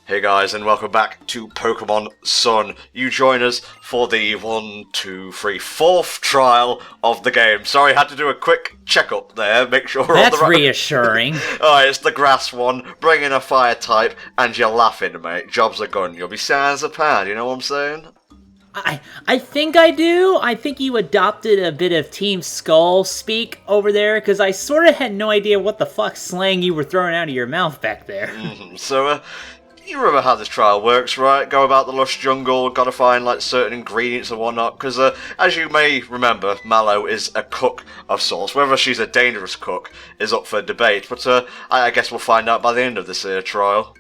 Hey guys, and welcome back to Pokemon Sun. You join us for the 4th trial of the game. Sorry, I had to do a quick checkup there, make sure we're That's on the right... reassuring. Alright, it's the grass one, bring in a fire type, and you're laughing, mate. Job's a gun, you'll be sad as a pad, you know what I'm saying? I think I do. I think you adopted a bit of Team Skull speak over there, because I sort of had no idea what the fuck slang you were throwing out of your mouth back there. So, you remember how this trial works, right? Go about the lush jungle, gotta find, like, certain ingredients and whatnot, because, as you may remember, Mallow is a cook of sorts. Whether she's a dangerous cook is up for debate, but, I guess we'll find out by the end of this trial.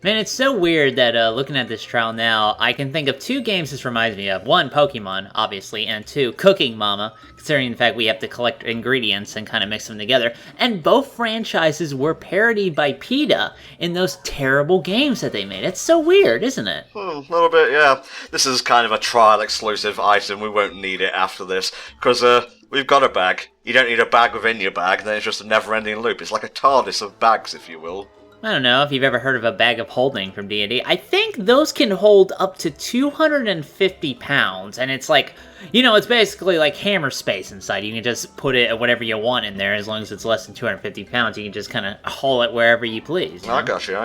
Man, it's so weird that, looking at this trial now, I can think of two games this reminds me of. One, Pokemon, obviously, and two, Cooking Mama, considering the fact we have to collect ingredients and kind of mix them together. And both franchises were parodied by PETA in those terrible games that they made. It's so weird, isn't it? A little bit, yeah. This is kind of a trial-exclusive item. We won't need it after this, because, we've got a bag. You don't need a bag within your bag, then it's just a never-ending loop. It's like a TARDIS of bags, if you will. I don't know if you've ever heard of a bag of holding from D&D. I think those can hold up to 250 pounds, and it's like, you know, it's basically like hammer space inside. You can just put it whatever you want in there, as long as it's less than 250 pounds. You can just kind of haul it wherever you please. I got you.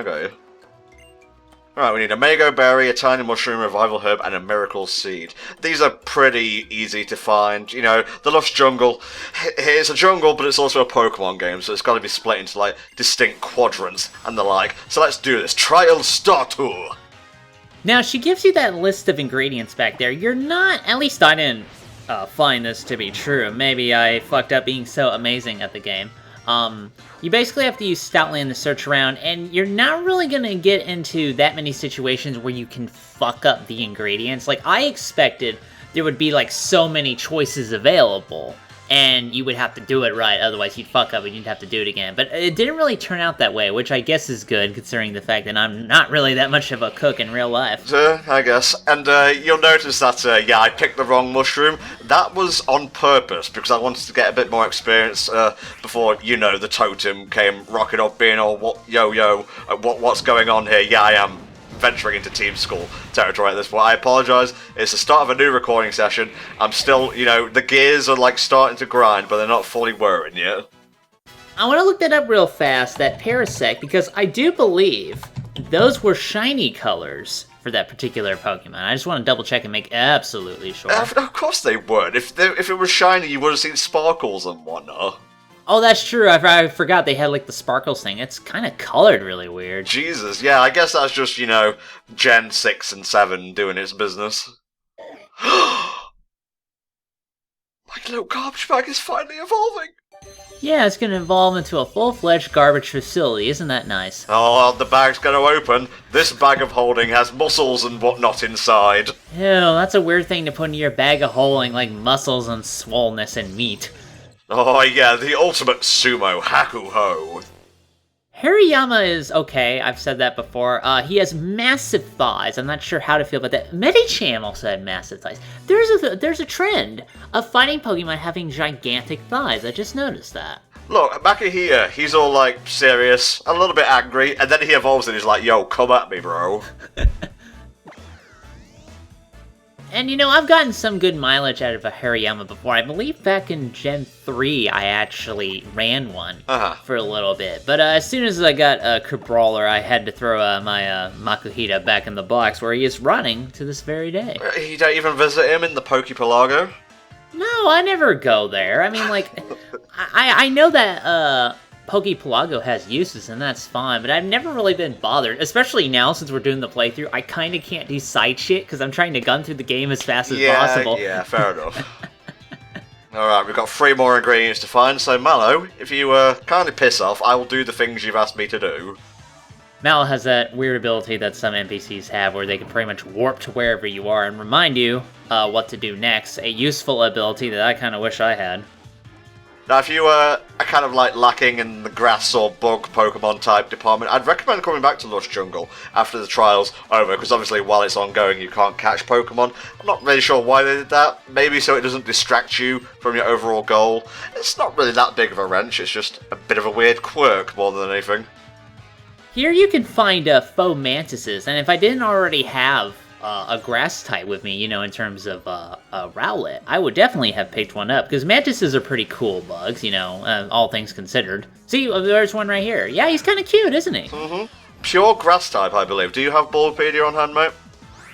Alright, we need a Mago Berry, a Tiny Mushroom, Revival Herb, and a Miracle Seed. These are pretty easy to find. You know, the Lush Jungle, it's a jungle, but it's also a Pokemon game, so it's got to be split into, like, distinct quadrants and the like. So let's do this. Trial Starter! Now, she gives you that list of ingredients back there. You're not, at least I didn't find this to be true. Maybe I fucked up being so amazing at the game. You basically have to use Stoutland to search around, and you're not really gonna get into that many situations where you can fuck up the ingredients. Like, I expected there would be, like, so many choices available, and you would have to do it right, otherwise you'd fuck up and you'd have to do it again. But it didn't really turn out that way, which I guess is good, considering the fact that I'm not really that much of a cook in real life. I guess. And you'll notice that, yeah, I picked the wrong mushroom. That was on purpose, because I wanted to get a bit more experience before, you know, the Totem came rocking up, being all, what's going on here? Yeah, I am venturing into Team Skull territory at this point. I apologise. It's the start of a new recording session. I'm still, you know, the gears are like starting to grind, but they're not fully whirring yet. I want to look that up real fast, that Parasect, because I do believe those were shiny colors for that particular Pokemon. I just want to double check and make absolutely sure. Of course they would. If it was shiny, you would have seen sparkles and whatnot. Oh, that's true. I forgot they had, like, the sparkles thing. It's kind of colored really weird. Jesus, yeah, I guess that's just, you know, Gen 6 and 7 doing its business. My little garbage bag is finally evolving! Yeah, it's gonna evolve into a full-fledged garbage facility. Isn't that nice? Oh, the bag's gonna open. This bag of holding has muscles and whatnot inside. Ew, that's a weird thing to put in your bag of holding, like muscles and swollenness and meat. Oh yeah, the ultimate sumo, Haku-Ho. Hariyama is okay, I've said that before. He has massive thighs. I'm not sure how to feel about that. Medicham also had massive thighs. There's a trend of fighting Pokemon having gigantic thighs. I just noticed that. Look, back here, he's all like serious, a little bit angry, and then he evolves and he's like, yo, come at me, bro. And, you know, I've gotten some good mileage out of a Hariyama before. I believe back in Gen 3, I actually ran one for a little bit. But as soon as I got a Crabrawler, I had to throw my Makuhita back in the box, where he is running to this very day. You don't even visit him in the Pokepelago? No, I never go there. I mean, like, I know that Pokepelago has uses, and that's fine, but I've never really been bothered, especially now since we're doing the playthrough. I kind of can't do side shit, because I'm trying to gun through the game as fast as possible. Yeah, fair enough. Alright, we've got 3 more ingredients to find, so Mallow, if you kindly piss off, I will do the things you've asked me to do. Mallow has that weird ability that some NPCs have, where they can pretty much warp to wherever you are and remind you what to do next, a useful ability that I kind of wish I had. Now, if you are kind of like lacking in the grass or bug Pokemon type department, I'd recommend coming back to Lush Jungle after the trial's over, because obviously while it's ongoing you can't catch Pokemon. I'm not really sure why they did that, maybe so it doesn't distract you from your overall goal. It's not really that big of a wrench, it's just a bit of a weird quirk more than anything. Here you can find faux mantises, and if I didn't already have a grass type with me, you know, in terms of a Rowlet, I would definitely have picked one up, because mantises are pretty cool bugs, you know, all things considered. See, there's one right here. Yeah, he's kind of cute, isn't he? Mm-hmm. Pure grass type, I believe. Do you have Bulbapedia on hand, mate?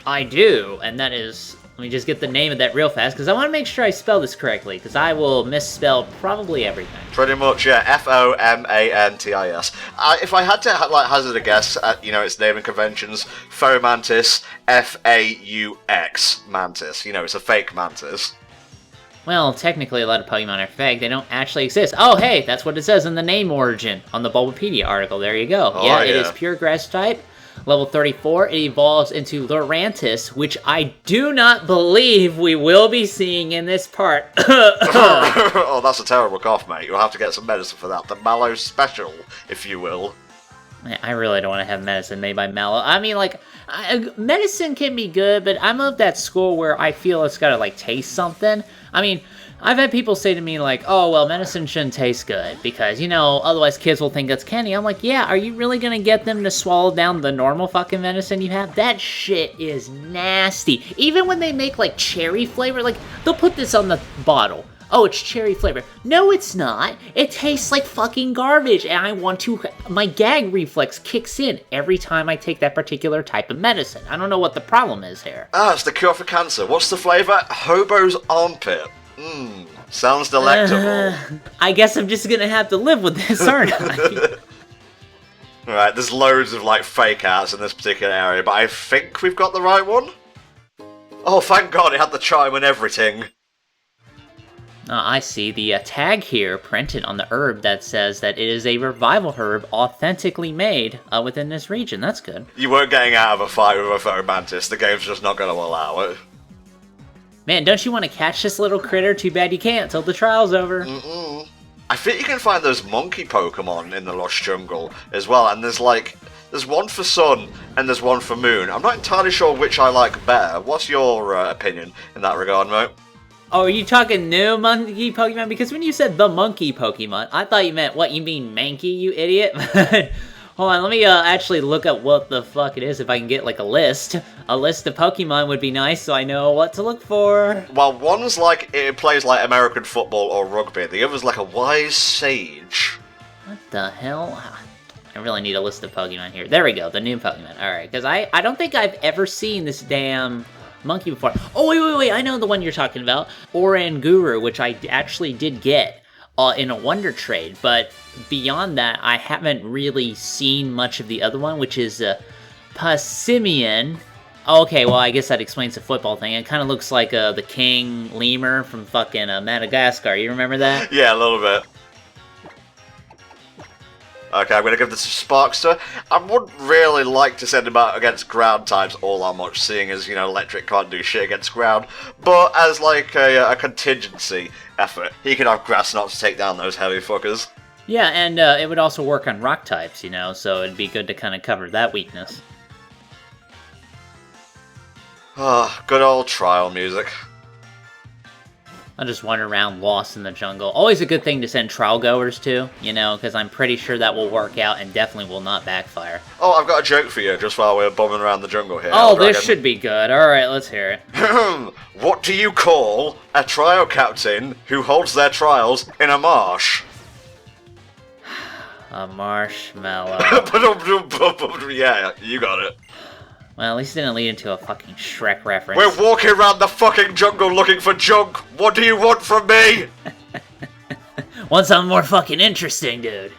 I do, and that is... Let me just get the name of that real fast, because I want to make sure I spell this correctly, because I will misspell probably everything. Pretty much, yeah. Fomantis. If I had to hazard a guess at, you know, its naming conventions, Fomantis, F-A-U-X, Mantis. You know, it's a fake mantis. Well, technically a lot of Pokemon are fake. They don't actually exist. Oh, hey, that's what it says in the name origin on the Bulbapedia article. There you go. Oh, yeah, it is pure grass type. Level 34, it evolves into Lurantis, which I do not believe we will be seeing in this part. Oh, that's a terrible cough, mate. You'll have to get some medicine for that. The Mallow Special, if you will. Man, I really don't want to have medicine made by Mallow. I mean, like, medicine can be good, but I'm of that school where I feel it's gotta, like, taste something. I mean, I've had people say to me, like, oh, well, medicine shouldn't taste good, because, you know, otherwise kids will think it's candy. I'm like, yeah, are you really gonna get them to swallow down the normal fucking medicine you have? That shit is nasty. Even when they make, like, cherry flavor, like, they'll put this on the bottle. Oh, it's cherry flavor. No, it's not. It tastes like fucking garbage, and I want to... My gag reflex kicks in every time I take that particular type of medicine. I don't know what the problem is here. Ah, it's the cure for cancer. What's the flavour? Hobo's armpit. Mmm, sounds delectable. I guess I'm just gonna have to live with this, aren't I? Right, there's loads of, like, fake outs in this particular area, but I think we've got the right one. Oh, thank God, it had the chime and everything. I see the tag here printed on the herb that says that it is a revival herb authentically made within this region. That's good. You weren't getting out of a fight with a Fomantis. The game's just not going to allow it. Man, don't you want to catch this little critter? Too bad you can't till the trial's over. Mm-mm. I think you can find those monkey Pokemon in the Lost Jungle as well, and there's one for Sun and there's one for Moon. I'm not entirely sure which I like better. What's your opinion in that regard, mate? Oh, are you talking new monkey Pokemon? Because when you said the monkey Pokemon, I thought you meant, what, you mean Mankey, you idiot? Hold on, let me actually look up what the fuck it is if I can get, like, a list. A list of Pokemon would be nice so I know what to look for. Well, one's like, it plays like American football or rugby. The other's like a wise sage. What the hell? I really need a list of Pokemon here. There we go, the new Pokemon. Alright, because I don't think I've ever seen this damn... monkey before. Oh, wait, I know the one you're talking about. Oranguru, which I actually did get in a Wonder Trade, but beyond that, I haven't really seen much of the other one, which is Passimian. Okay, well, I guess that explains the football thing. It kind of looks like the king lemur from fucking Madagascar. You remember that? Yeah, a little bit. Okay, I'm going to give this a Sparkster. I wouldn't really like to send him out against ground types all that much, seeing as, you know, electric can't do shit against ground. But as, like, a contingency effort, he can have grass knot to take down those heavy fuckers. Yeah, and it would also work on rock types, you know, so it'd be good to kind of cover that weakness. Ah, good old trial music. I'll just wander around lost in the jungle. Always a good thing to send trial goers to, you know, because I'm pretty sure that will work out and definitely will not backfire. Oh, I've got a joke for you just while we're bombing around the jungle here. Oh, this should be good. Alright, let's hear it. What do you call a trial captain who holds their trials in a marsh? A marshmallow. Yeah, you got it. Well, at least it didn't lead into a fucking Shrek reference. We're walking around the fucking jungle looking for junk. What do you want from me? Want something more fucking interesting, dude.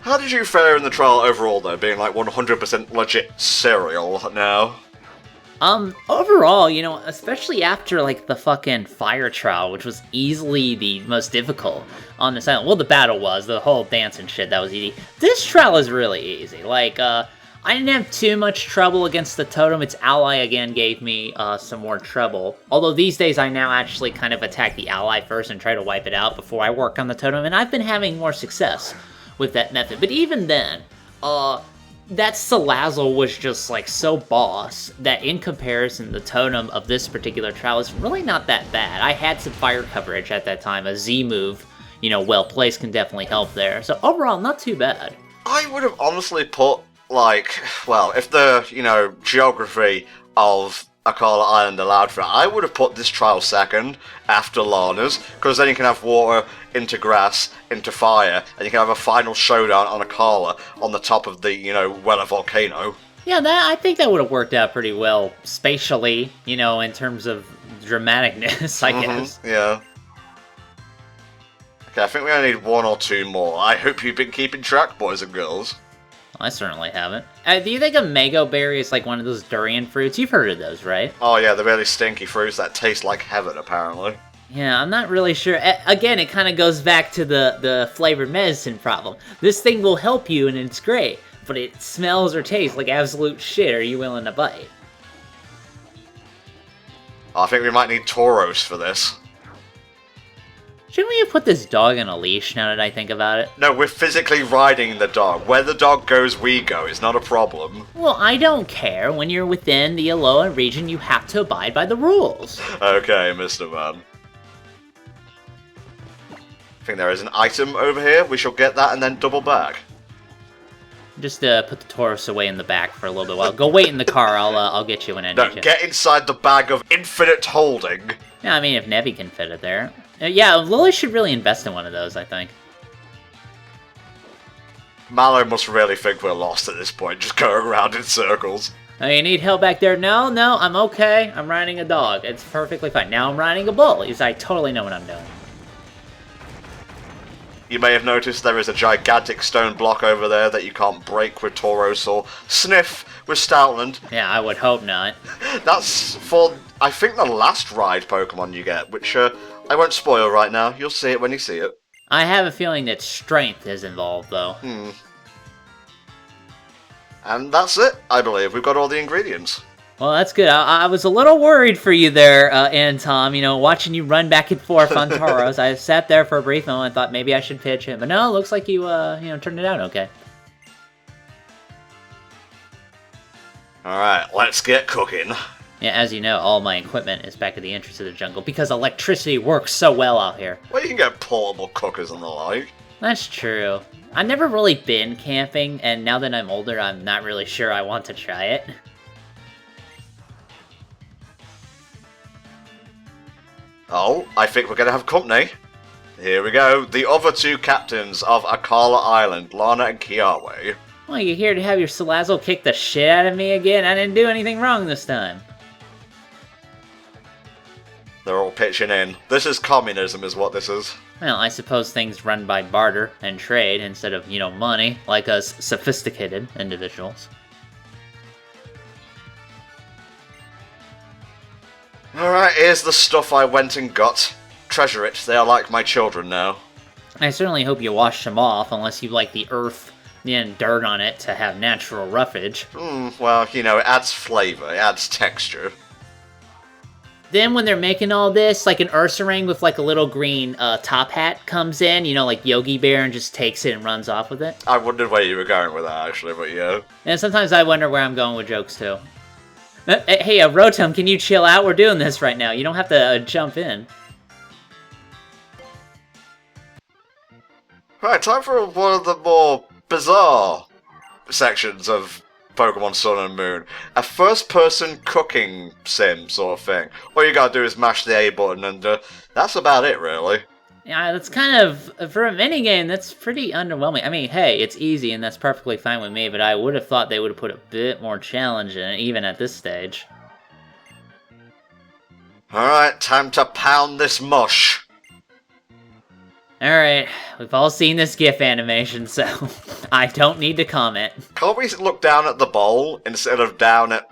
How did you fare in the trial overall, though, being like 100% legit cereal now? Overall, you know, especially after, like, the fucking fire trial, which was easily the most difficult on this island. Well, the battle was. The whole dance and shit, that was easy. This trial is really easy. Like, I didn't have too much trouble against the Totem. Its ally, again, gave me some more trouble. Although these days, I now actually kind of attack the ally first and try to wipe it out before I work on the Totem, and I've been having more success with that method. But even then, that Salazzle was just, like, so boss that in comparison, the Totem of this particular trial is really not that bad. I had some fire coverage at that time. A Z move, you know, well placed can definitely help there. So overall, not too bad. I would have honestly put, like, well, if the, geography of Akala Island allowed for it, I would have put this trial second after Lana's, because then you can have water into grass, into fire, and you can have a final showdown on Akala on the top of the, Weller volcano. Yeah, I think that would have worked out pretty well spatially, in terms of dramaticness, I guess. Yeah. Okay, I think we only need one or two more. I hope you've been keeping track, boys and girls. I certainly haven't. Do you think a mango berry is like one of those durian fruits? You've heard of those, right? Oh yeah, the really stinky fruits that taste like heaven, apparently. Yeah, I'm not really sure. Again, it kind of goes back to the flavored medicine problem. This thing will help you and it's great, but it smells or tastes like absolute shit. Are you willing to bite? I think we might need Tauros for this. Shouldn't we have put this dog on a leash now that I think about it? No, we're physically riding the dog. Where the dog goes, we go. It's not a problem. Well, I don't care. When you're within the Alola region, you have to abide by the rules. Okay, Mr. Man. I think there is an item over here. We shall get that and then double back. Just put the Tauros away in the back for a little bit while. Go wait in the car. I'll get you when I need you. Get inside the bag of infinite holding. Yeah, I mean, if Nevi can fit it there. Yeah, Lily should really invest in one of those, I think. Mallow must really think we're lost at this point, just going around in circles. Oh, you need help back there? No, I'm okay. I'm riding a dog. It's perfectly fine. Now I'm riding a bull. I totally know what I'm doing. You may have noticed there is a gigantic stone block over there that you can't break with Tauros or sniff with Stoutland. Yeah, I would hope not. That's for, I think, the last ride Pokemon you get, which I won't spoil right now. You'll see it when you see it. I have a feeling that strength is involved, though. And that's it, I believe. We've got all the ingredients. Well, that's good. I was a little worried for you there, Tom. Watching you run back and forth on Tauros. I sat there for a brief moment and thought maybe I should pitch him. But no, it looks like you, turned it out okay. Alright, let's get cooking. Yeah, as you know, all my equipment is back at the entrance of the jungle because electricity works so well out here. Well, you can get portable cookers and the like. That's true. I've never really been camping, and now that I'm older, I'm not really sure I want to try it. Oh, I think we're going to have company. Here we go. The other two captains of Akala Island, Lana and Kiawe. Well, you here to have your Salazzle kick the shit out of me again? I didn't do anything wrong this time. They're all pitching in. This is communism is what this is. Well, I suppose things run by barter and trade instead of, money, like us sophisticated individuals. Alright, here's the stuff I went and got. Treasure it, they are like my children now. I certainly hope you wash them off, unless you like the earth and dirt on it to have natural roughage. Well, it adds flavor, it adds texture. Then when they're making all this, like an Ursaring with like a little green top hat comes in, like Yogi Bear, and just takes it and runs off with it. I wondered where you were going with that, actually, but yeah. And sometimes I wonder where I'm going with jokes, too. Hey, Rotom, can you chill out? We're doing this right now. You don't have to jump in. Right, time for one of the more bizarre sections of Pokemon Sun and Moon. A first-person cooking sim sort of thing. All you gotta do is mash the A button, and that's about it, really. Yeah, that's kind of, for a minigame, that's pretty underwhelming. I mean, hey, it's easy, and that's perfectly fine with me, but I would have thought they would have put a bit more challenge in it, even at this stage. Alright, time to pound this mush. Alright, we've all seen this GIF animation, so I don't need to comment. Can't we look down at the bowl instead of down at,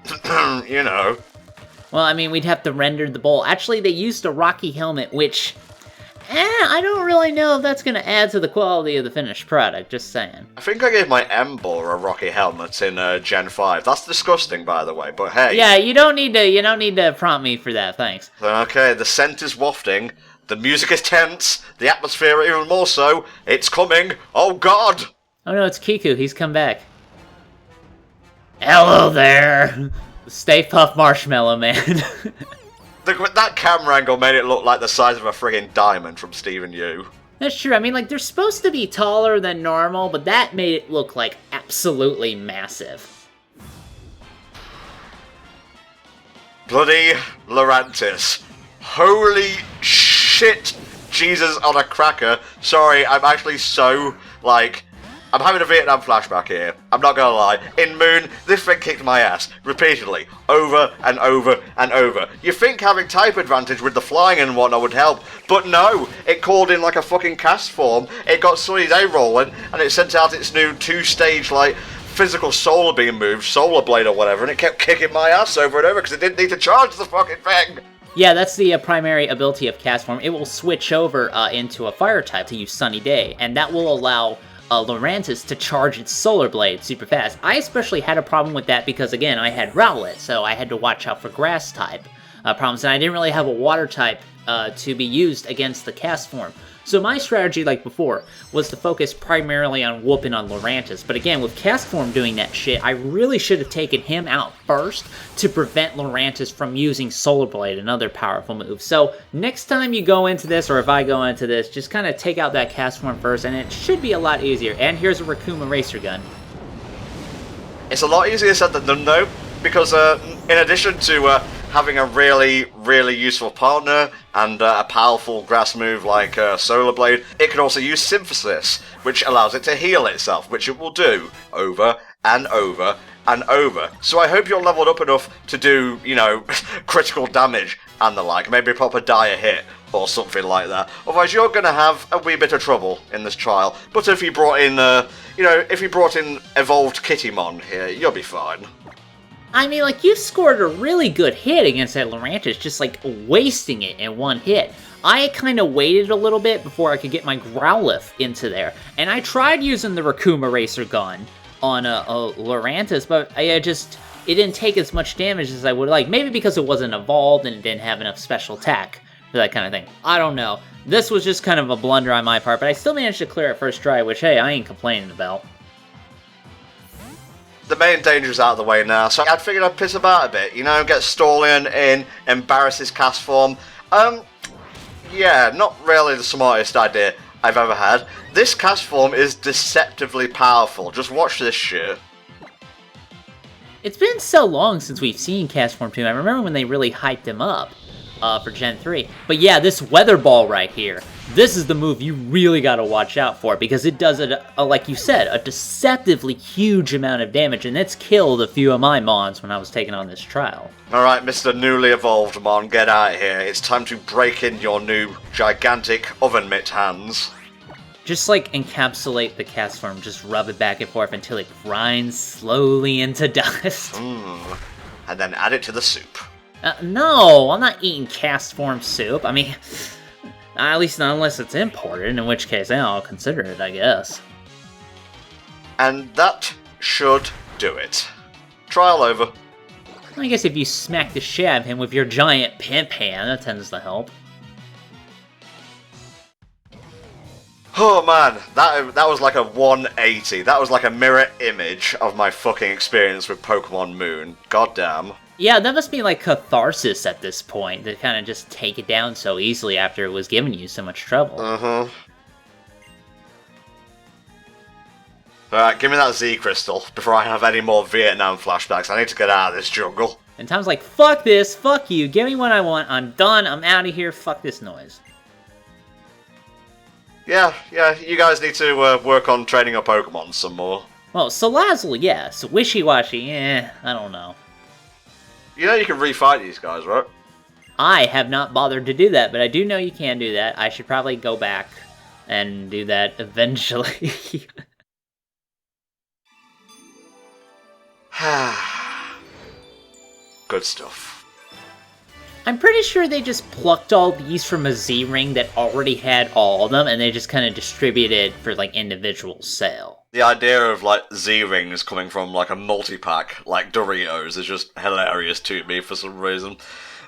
Well, I mean, we'd have to render the bowl. Actually, they used a rocky helmet, which... I don't really know if that's going to add to the quality of the finished product, just saying. I think I gave my Emboar a rocky helmet in Gen 5. That's disgusting, by the way, but hey. Yeah, you don't need to prompt me for that, thanks. Okay, the scent is wafting, the music is tense, the atmosphere even more so. It's coming. Oh god! Oh no, it's Kiku. He's come back. Hello there! Stay Puft Marshmallow Man. That camera angle made it look like the size of a friggin' diamond from Stephen Yu. That's true. I mean, like, they're supposed to be taller than normal, but that made it look, like, absolutely massive. Bloody Lurantis. Holy shit, Jesus on a cracker. Sorry, I'm actually so, like... I'm having a Vietnam flashback here. I'm not gonna lie. In Moon, this thing kicked my ass. Repeatedly. Over and over and over. You think having type advantage with the flying and whatnot would help, but no. It called in like a fucking cast form, it got Sunny Day rolling, and it sent out its new 2-stage, like, physical solar beam move, Solar Blade or whatever, and it kept kicking my ass over and over because it didn't need to charge the fucking thing. Yeah, that's the primary ability of Cast Form. It will switch over into a fire type to use Sunny Day, and that will allow Lurantis to charge its Solar Blade super fast. I especially had a problem with that because, again, I had Rowlet, so I had to watch out for grass type problems, and I didn't really have a water type to be used against the Cast Form. So my strategy, like before, was to focus primarily on whooping on Lurantis. But again, with Cast Form doing that shit, I really should have taken him out first to prevent Lurantis from using Solar Blade, another powerful move. So next time you go into this, or if I go into this, just kind of take out that Cast Form first, and it should be a lot easier. And here's a Raccoon Eraser Gun. It's a lot easier said than done, though, because in addition to having a really, really useful partner and a powerful grass move like Solar Blade, it can also use Synthesis, which allows it to heal itself, which it will do over and over and over. So I hope you're leveled up enough to do, you know, critical damage and the like, maybe a proper dire hit or something like that. Otherwise you're going to have a wee bit of trouble in this trial. But if you brought in, you know, if you brought in Evolved Kittymon here, you'll be fine. I mean, like, you scored a really good hit against that Lurantis, just, like, wasting it in one hit. I kind of waited a little bit before I could get my Growlithe into there, and I tried using the Raccoon Eraser Gun on a Lurantis, but it didn't take as much damage as I would like. Maybe because it wasn't evolved and it didn't have enough special attack for that kind of thing. I don't know. This was just kind of a blunder on my part, but I still managed to clear it first try, which, hey, I ain't complaining about. The main danger's out of the way now, so I figured I'd piss about a bit, you know, get Stallion in, embarrass his Cast Form. Yeah, not really the smartest idea I've ever had. This Cast Form is deceptively powerful, just watch this shit. It's been so long since we've seen Cast Form 2, I remember when they really hyped him up for Gen 3. But yeah, this Weather Ball right here, this is the move you really gotta watch out for, because it does, like you said, a deceptively huge amount of damage, and it's killed a few of my Mons when I was taking on this trial. Alright, Mr. Newly Evolved Mon, get out of here. It's time to break in your new gigantic oven mitt hands. Just, like, encapsulate the Cast Form, just rub it back and forth until it grinds slowly into dust. And then add it to the soup. No, I'm not eating Cast Form soup. I mean... At least not unless it's imported, in which case, yeah, I'll consider it, I guess. And that should do it. Trial over. I guess if you smack the shit out of him with your giant pimp hand, that tends to help. Oh man, that was like a 180. That was like a mirror image of my fucking experience with Pokemon Moon. Goddamn. Yeah, that must be like catharsis at this point, to kind of just take it down so easily after it was giving you so much trouble. Alright, give me that Z Crystal before I have any more Vietnam flashbacks. I need to get out of this jungle. And Tom's like, fuck this, fuck you, give me what I want, I'm done, I'm out of here, fuck this noise. Yeah, you guys need to work on training your Pokemon some more. Well, Salazzle, yes. Wishy-Washy, I don't know. You know you can refight these guys, right? I have not bothered to do that, but I do know you can do that. I should probably go back and do that eventually. Good stuff. I'm pretty sure they just plucked all these from a Z-Ring that already had all of them, and they just kind of distributed for, like, individual sale. The idea of, like, Z-Rings coming from, like, a multi-pack, like Doritos, is just hilarious to me for some reason.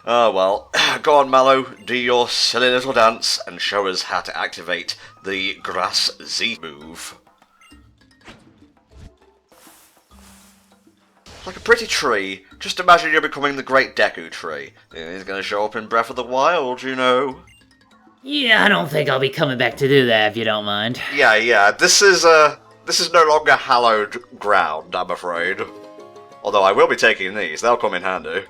Oh, well. Go on, Mallow, do your silly little dance, and show us how to activate the Grass Z move. Like a pretty tree. Just imagine you're becoming the Great Deku Tree. He's gonna show up in Breath of the Wild, you know. Yeah, I don't think I'll be coming back to do that if you don't mind. Yeah, this is no longer hallowed ground, I'm afraid. Although I will be taking these, they'll come in handy.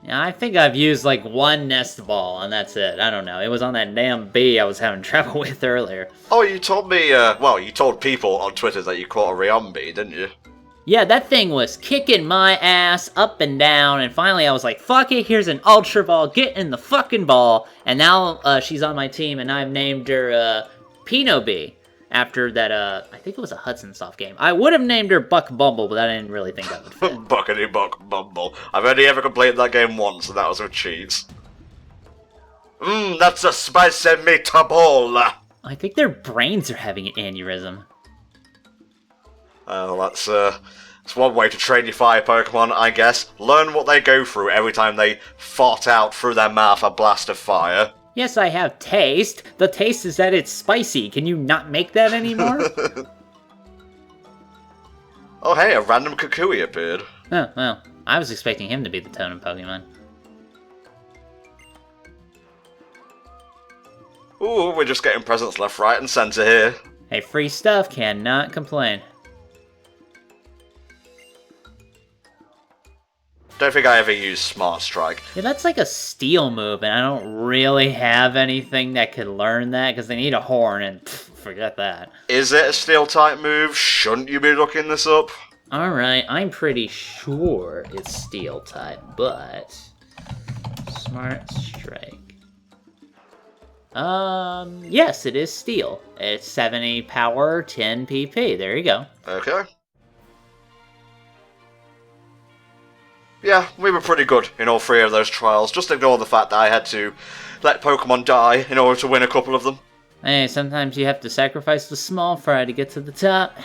Yeah, I think I've used like one nest ball, and that's it. I don't know. It was on that damn bee I was having trouble with earlier. Oh, you told me, well, you told people on Twitter that you caught a Riombi, didn't you? Yeah, that thing was kicking my ass up and down, and finally I was like, fuck it, here's an Ultra Ball, get in the fucking ball. And now she's on my team, and I've named her Pinot Bee. After that, I think it was a Hudson Soft game. I would have named her Buck Bumble, but I didn't really think that would fit. Buckety Buck Bumble. I've only ever completed that game once, and that was with cheats. That's a spicy meatball! I think their brains are having an aneurysm. Well, that's one way to train your fire Pokemon, I guess. Learn what they go through every time they fart out through their mouth a blast of fire. Yes, I have taste. The taste is that it's spicy. Can you not make that anymore? Oh hey, a random Kukui appeared. Oh, well, I was expecting him to be the Totem Pokemon. Ooh, we're just getting presents left, right, and centre here. Hey, free stuff, cannot complain. Don't think I ever used Smart Strike. Yeah, that's like a steel move, and I don't really have anything that could learn that, because they need a horn, and forget that. Is it a Steel-type move? Shouldn't you be looking this up? Alright, I'm pretty sure it's Steel-type, but... Smart Strike. Yes, it is Steel. It's 70 power, 10 PP. There you go. Okay. Yeah, we were pretty good in all three of those trials. Just ignore the fact that I had to let Pokemon die in order to win a couple of them. Hey, sometimes you have to sacrifice the small fry to get to the top.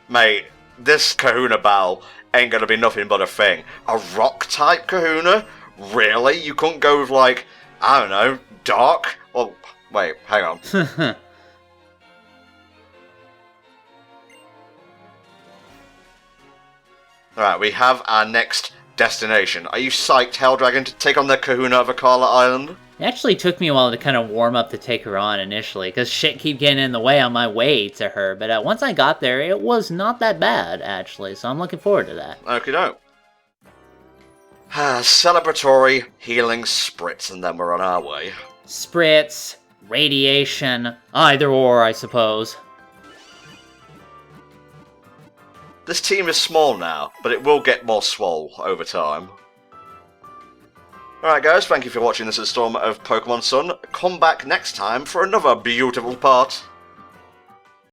Mate, this Kahuna battle ain't gonna be nothing but a thing. A rock-type Kahuna? Really? You couldn't go with, like, I don't know, dark? Oh, wait, hang on. Alright, we have our next destination. Are you psyched, Helldragon, to take on the Kahuna of Akala Island? It actually took me a while to kind of warm up to take her on initially, because shit keep getting in the way on my way to her, but once I got there, it was not that bad, actually, so I'm looking forward to that. Okie doke. Celebratory healing spritz, and then we're on our way. Spritz, radiation, either or, I suppose. This team is small now, but it will get more swole over time. Alright guys, thank you for watching this installment of Pokemon Sun. Come back next time for another beautiful part.